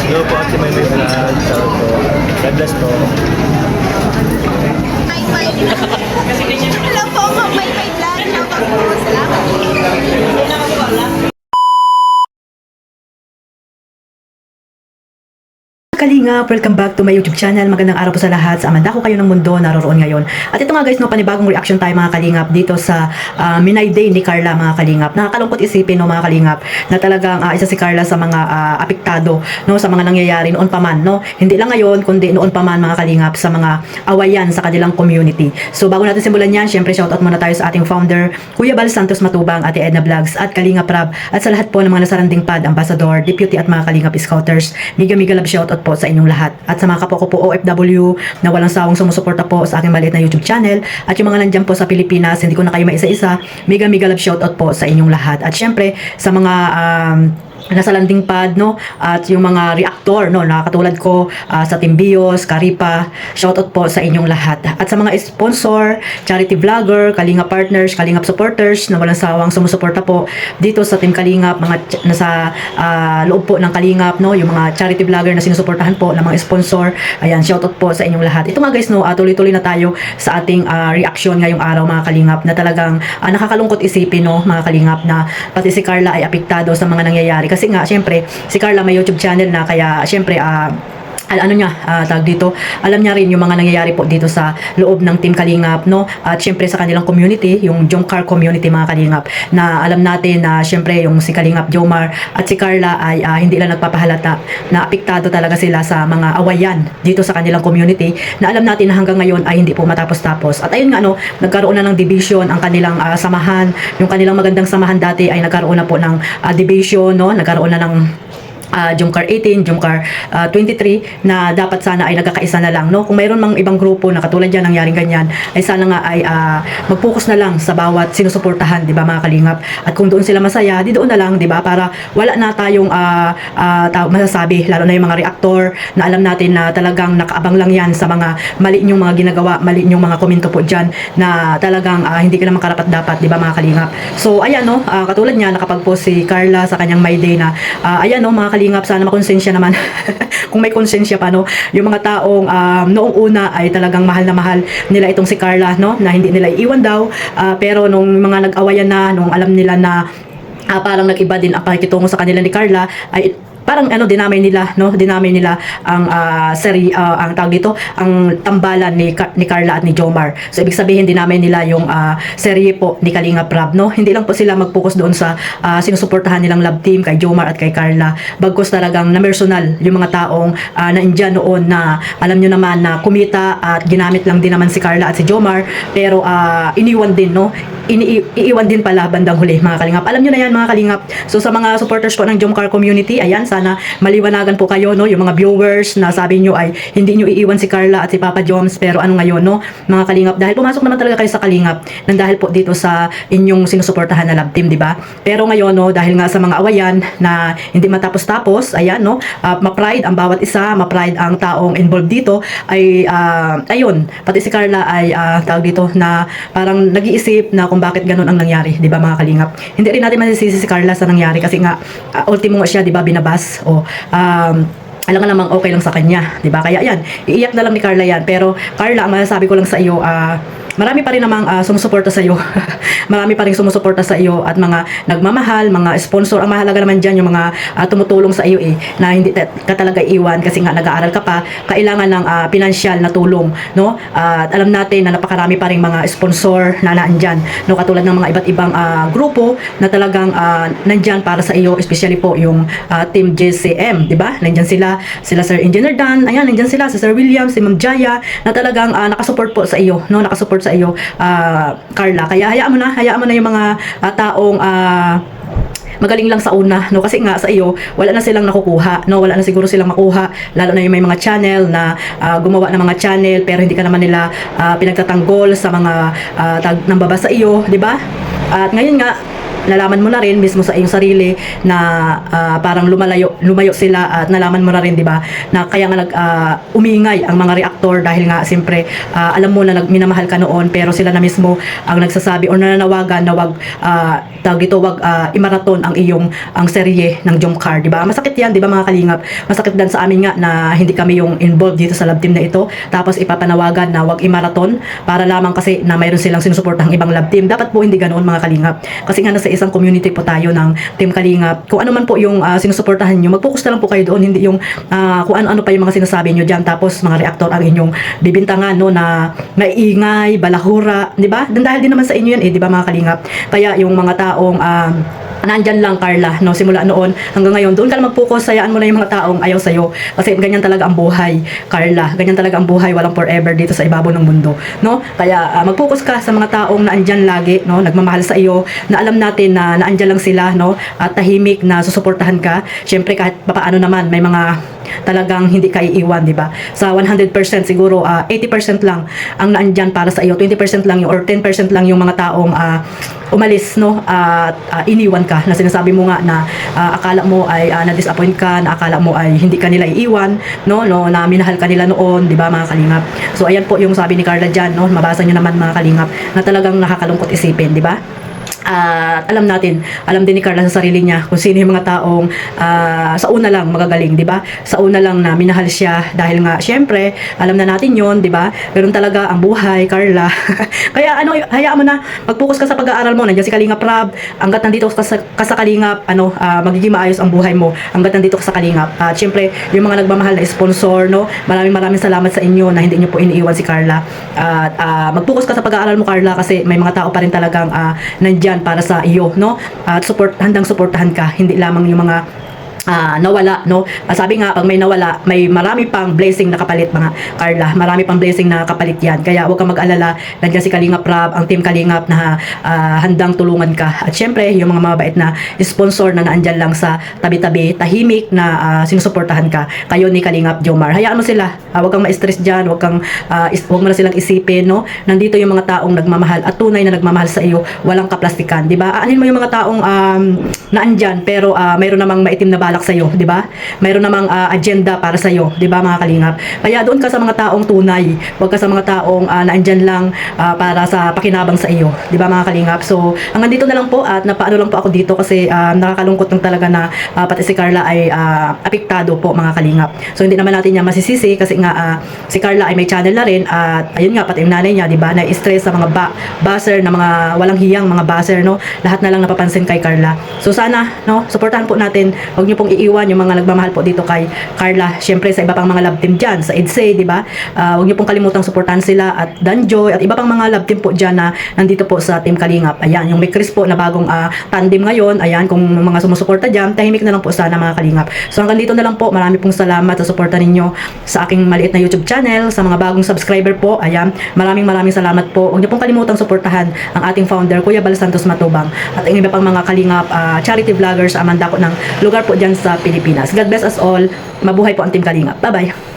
Hello po at si May May Vlog. Shout out po. God bless po. Hello po, Ma'am May May Vlog. Shout out po. Salamat. Kalingap, welcome back to my YouTube channel. Magandang araw po sa lahat. Sa amanda ko kayo ng mundo, naroroon ngayon. At ito nga guys, no, panibagong reaction tayo mga kalingap dito sa Minay Day ni Carla mga kalingap. Nakakalungkot isipin no mga kalingap na talagang isa si Carla sa mga apektado no sa mga nangyayari noon pa man no. Hindi lang ngayon kundi noon pa man mga kalingap sa mga awayan sa kanilang community. So bago natin simulan yan, syempre shoutout muna tayo sa ating founder, Kuya Bal Santos Matubang, Ate Edna Vlogs at Kalingap Rab at sa lahat po ng mga nasaranding pad, ambassador, deputy at mga kalingap scouters. Mega love shoutout po sa inyong lahat. At sa mga kapwa ko po OFW na walang sawang sumusuporta po sa aking maliit na YouTube channel at yung mga nandyan po sa Pilipinas, hindi ko na kayo maisa-isa, mega love shoutout po sa inyong lahat. At syempre sa mga nasa landing pad no at yung mga reactor no na katulad ko sa Team Bios, Karipa, shoutout po sa inyong lahat. At sa mga sponsor, charity vlogger, Kalingap partners, Kalingap supporters na walang sawang sumusuporta po dito sa Team Kalingap, mga nasa loob po ng Kalingap no, yung mga charity vlogger na sinusuportahan po ng mga sponsor. Ayan, shoutout po sa inyong lahat. Ito nga guys no, tuloy-tuloy na tayo sa ating reaction ngayong araw mga Kalingap na talagang nakakalungkot isipin no mga Kalingap na pati si Carla ay apektado sa mga nangyayari. Kasi nga, syempre, si Carla may YouTube channel na kaya, syempre, ano niya, tawag dito, alam niya rin yung mga nangyayari po dito sa loob ng Team Kalingap, no? At syempre sa kanilang community, yung Jomcar community mga Kalingap, na alam natin na syempre yung si Kalingap Jomar at si Carla ay hindi lang nagpapahalata na apektado talaga sila sa mga awayan dito sa kanilang community na alam natin na hanggang ngayon ay hindi po matapos-tapos. At ayun nga, no, nagkaroon na ng division ang kanilang samahan, yung kanilang magandang samahan dati ay nagkaroon na po ng division, no? Nagkaroon na ng Jomcar 18, Jomcar 23 na dapat sana ay nagkakaisa na lang no. Kung mayroon mang ibang grupo na katulad yan nangyaring ganyan ay sana nga ay mag-focus na lang sa bawat sinusuportahan, 'di ba mga Kalingap? At kung doon sila masaya, di doon na lang, 'di ba? Para wala na tayong masasabi, lalo na yung mga reactor na alam natin na talagang nakaabang lang yan sa mga mali nyong mga ginagawa, mali nyong mga komento po diyan na talagang hindi ka naman karapat dapat, 'di ba mga Kalingap? So ayan no, katulad niya nakapag-post si Carla sa kanyang My Day na ayan no mga Kalingap, sana makonsensya naman kung may konsensya pa no yung mga taong noong una ay talagang mahal na mahal nila itong si Carla no, na hindi nila iiwan daw, pero nung mga nag-awayan na, nung alam nila na parang nag-iba din ang pakikitungo sa kanila ni Carla ay parang dinamay nila no, dinamay nila ang ang tawag dito, ang tambalan ni Carla at ni Jomar. So ibig sabihin dinamay nila yung serye po ni Kalingap Rab no. Hindi lang po sila mag-focus doon sa sinusuportahan nilang love team kay Jomar at kay Carla, bagkus talagang na personal yung mga taong naandyan noon na alam nyo naman na kumita at ginamit lang din naman si Carla at si Jomar, pero iniwan din no, iiwan din pala bandang huli mga Kalingap. Alam nyo na yan mga Kalingap. So sa mga supporters po ng Jomcar community, ayan, sana maliwanagan po kayo no, yung mga viewers na sabi nyo ay hindi nyo iiwan si Carla at si Papa Joms, pero ano ngayon no mga Kalingap, dahil pumasok naman talaga kayo sa Kalingap nang dahil po dito sa inyong sinusuportahan na love team, di ba? Pero ngayon no, dahil nga sa mga awayan na hindi matapos-tapos, ayan no, ma-pride ang bawat isa, ma-pride ang taong involved dito ay ayun, pati si Carla ay tawag dito na parang nag-iisip na kung bakit ganun ang nangyari, di ba mga Kalingap? Hindi rin natin masisisi si Carla sa nangyari kasi nga ultimo nga siya, di ba, binabas o alam nga namang okay lang sa kanya, di ba? Kaya yan, iiyak na lang ni Carla yan. Pero Carla, ang masasabi ko lang sa iyo, marami pa rin namang sumusuporta sa iyo. Marami pa rin sumusuporta sa iyo at mga nagmamahal, mga sponsor. Ang mahalaga naman diyan yung mga tumutulong sa iyo na hindi ka talaga iwan kasi nga nag-aaral ka pa, kailangan ng financial na tulong, no? At alam natin na napakarami pa ring mga sponsor na naandyan, no? Katulad ng mga iba't ibang grupo na talagang nandyan para sa iyo, especially po yung Team JCM, di ba? Nandyan sila Sir Engineer Dan, ayan, nandyan sila, si Sir William, si Ma'am Jaya, na talagang nakasupport po sa iyo, no? Nakasupport sa iyo, Carla. Kaya hayaan mo na yung mga taong magaling lang sa una, no, kasi nga sa iyo wala na silang nakukuha, no, wala na siguro silang makuha, lalo na yung may mga channel na gumawa ng mga channel pero hindi ka naman nila pinagtatanggol sa mga nambaba sa iyo, di ba? At ngayon nga nalaman mo na rin mismo sa iyong sarili na parang lumayo sila at nalaman mo na rin, di ba, na kaya nga umingay ang mga reactor dahil nga siyempre alam mo na minamahal ka noon pero sila na mismo ang nagsasabi or nananawagan na wag imaraton ang serye ng Jomcar, di ba? Masakit yan, di ba mga kalingap? Masakit din sa amin nga na hindi kami yung involved dito sa love team na ito. Tapos ipapanawagan na wag imaraton para lamang kasi na mayroon silang sinusuportahang ibang love team. Dapat po hindi ganoon mga kalingap. Kasi nga nasa isang community po tayo ng Team Kalingap. Kung ano man po yung sinusuportahan nyo, mag-focus na lang po kayo doon, hindi yung kung ano pa yung mga sinasabi nyo dyan. Tapos mga reactor ang inyong bibintangan, no, na maiingay, balahura, di ba? Dahil din naman sa inyo yan, di ba mga kalingap? Kaya yung mga taong nandyan lang, Carla, no, simula noon hanggang ngayon, doon ka lang mag-focus, sayaan mo na yung mga taong ayaw sa'yo, kasi ganyan talaga ang buhay, Carla, ganyan talaga ang buhay, walang forever dito sa ibabaw ng mundo, no? Kaya mag-focus ka sa mga taong naandyan lagi, no, nagmamahal sa iyo, na alam natin na naandyan lang sila, no, at tahimik na susuportahan ka. Syempre kahit papaano naman may mga talagang hindi ka iiwan, di ba? Sa 100% siguro 80% lang ang naandyan para sa iyo, 20% lang yung or 10% lang yung mga taong umalis, no, at iniwan ka, na sinasabi mo nga na akala mo ay na-disappoint ka, na akala mo ay hindi ka nila iiwan, no, na minahal ka nila noon, di ba mga kalingap? So ayan po yung sabi ni Carla dyan, no, mabasa nyo naman mga kalingap, na talagang nakakalungkot isipin, di ba? Alam din ni Carla sa sarili niya kung sino yung mga taong sa una lang magagaling, di ba? Sa una lang na minahal siya dahil nga syempre alam na natin yon, di ba? Pero talaga ang buhay, Carla. Kaya hayaan mo na, mag-focus ka sa pag-aaral mo. Nandiyan si Kalingap Rab, hangga't nandito ka sa Kalingap, magiging maayos ang buhay mo hangga't nandito ka sa Kalingap. At syempre yung mga nagmamahal na sponsor, no, maraming salamat sa inyo na hindi niyo po iniiwan si Carla. At mag-focus ka sa pag-aaral mo, Carla, kasi may mga tao pa rin talagang nandyan para sa iyo, no? At handang suportahan ka, hindi lamang yung mga nawala, no? Sabi nga, pag may nawala, may marami pang blessing na kapalit, mga Carla. Marami pang blessing na kapalit yan. Kaya huwag kang mag-alala. Nandiyan si Kalingap Rab, ang Team Kalingap na handang tulungan ka. At syempre, yung mga mabait na sponsor na naandyan lang sa tabi-tabi, tahimik na sinusuportahan ka. Kayo ni Kalingap Jomar. Hayaan mo sila. Huwag kang ma-stress dyan. Huwag mo na silang isipin, no? Nandito yung mga taong nagmamahal at tunay na nagmamahal sa iyo. Walang kaplastikan, di ba? Aanin mo yung mga taong naandyan, pero mayroon namang maitim na balak sa iyo, di ba? Mayroon namang agenda para sa iyo, di ba mga kalingap? Kaya doon ka sa mga taong tunay, huwag ka sa mga taong naandyan lang para sa pakinabang sa iyo, di ba mga kalingap? So, hanggang dito na lang po at napaano lang po ako dito kasi nakakalungkot lang talaga na pati si Carla ay apektado po mga kalingap. So, hindi naman natin niya masisisi kasi nga si Carla ay may channel na rin at ayun nga, pati yung nanay niya, di ba? Na-stress sa mga buzzer, na mga walang hiyang mga buzzer, no? Lahat na lang napapansin kay Carla. So, sana, no, suportahan po natin. Huwag niyo pong iiwan yung mga nagmamahal po dito kay Carla. Syempre sa iba pang mga love team dyan, sa EDSA, di ba? Huwag niyo pong kalimutang suportahan sila at Danjoy at iba pang mga love team po dyan na nandito po sa Team Kalingap. Ayan, yung may Chris po na bagong tandem ngayon. Ayan, kung mga sumusuporta dyan, tahimik na lang po sana mga Kalingap. So hanggang dito na lang po. Marami pong salamat sa suporta ninyo sa aking maliit na YouTube channel. Sa mga bagong subscriber po, ayan, maraming salamat po. Huwag niyo pong kalimutang suportahan ang ating founder, Kuya Bal Santos Matubang, at ang iba pang mga Kalingap charity vloggers sa Amanda ko ng lugar po dyan sa Pilipinas. God bless us all. Mabuhay po ang Team Kalingap. Bye-bye.